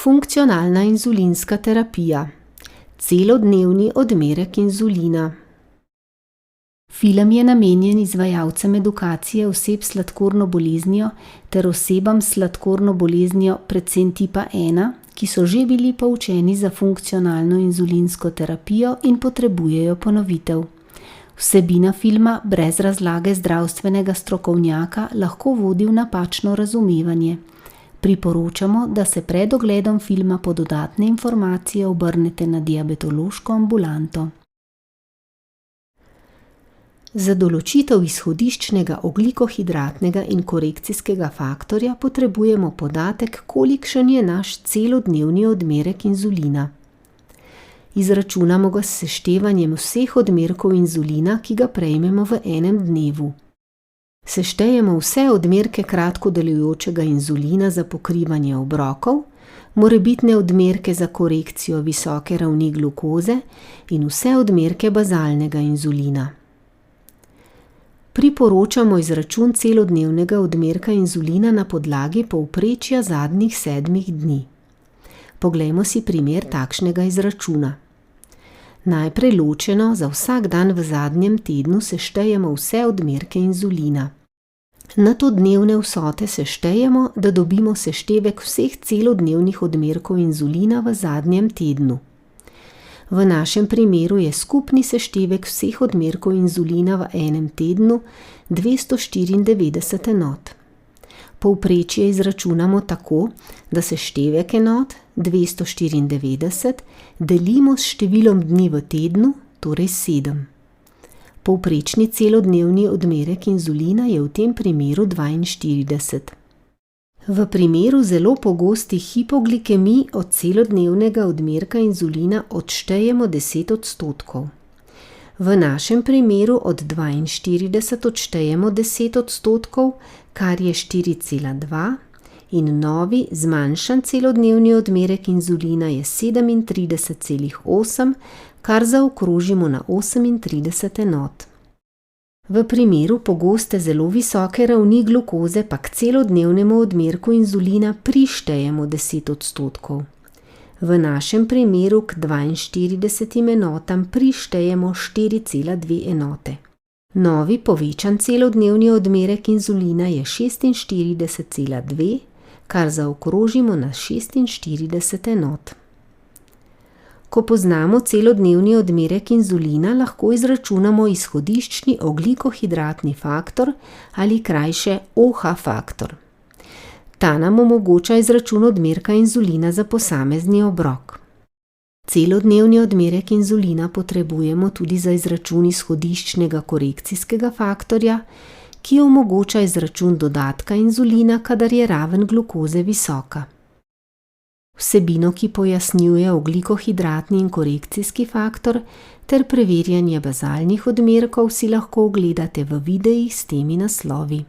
Funkcionalna inzulinska terapija. Celodnevni odmerek inzulina. Film je namenjen izvajalcem edukacije oseb s sladkorno boleznijo ter osebam s sladkorno boleznijo predvsem tipa 1, ki so že bili poučeni za funkcionalno inzulinsko terapijo in potrebujejo ponovitev. Vsebina filma brez razlage zdravstvenega strokovnjaka lahko vodi v napačno razumevanje. Priporočamo, da se pred ogledom filma po dodatne informacije obrnete na diabetološko ambulanto. Za določitev izhodiščnega ogljikohidratnega in korekcijskega faktorja potrebujemo podatek, kolikšen je naš celodnevni odmerek inzulina. Izračunamo ga s seštevanjem vseh odmerkov inzulina, ki ga prejmemo v enem dnevu. Seštejemo vse odmerke kratko delujočega inzulina za pokrivanje obrokov, morebitne odmerke za korekcijo visoke ravni glukoze in vse odmerke bazalnega inzulina. Priporočamo izračun celodnevnega odmerka inzulina na podlagi povprečja zadnjih 7 dni. Poglejmo si primer takšnega izračuna. Najprej ločeno za vsak dan v zadnjem tednu seštejemo vse odmerke inzulina. Nato dnevne vsote seštejemo, da dobimo seštevek vseh celodnevnih odmerkov inzulina v zadnjem tednu. V našem primeru je skupni seštevek vseh odmerkov inzulina v enem tednu 294 enot. Povprečje izračunamo tako, da seštevek enot 294 delimo s številom dni v tednu, torej 7. Povprečni celodnevni odmerek inzulina je v tem primeru 42. V primeru zelo pogostih hipoglikemij od celodnevnega odmerka inzulina odštejemo 10%. V našem primeru od 42 odštejemo 10%, kar je 4,2, in novi zmanjšan celodnevni odmerek inzulina je 37,8, kar zaokrožimo na 38 enot. V primeru pogoste zelo visoke ravni glukoze pa k celodnevnemu odmerku inzulina prištejemo 10%. V našem primeru k 42 enotam prištejemo 4,2 enote. Novi povečan celodnevni odmerek inzulina je 46,2, kar zaokrožimo na 46 enot. Ko poznamo celodnevni odmerek inzulina, lahko izračunamo izhodiščni ogljikohidratni faktor ali krajše OH faktor. Ta nam omogoča izračun odmerka inzulina za posamezni obrok. Celodnevni odmerek inzulina potrebujemo tudi za izračun izhodiščnega korekcijskega faktorja, ki omogoča izračun dodatka inzulina, kadar je raven glukoze visoka. Vsebino, ki pojasnjuje ogljikohidratni in korekcijski faktor ter preverjanje bazalnih odmerkov, si lahko ogledate v videih s temi naslovi.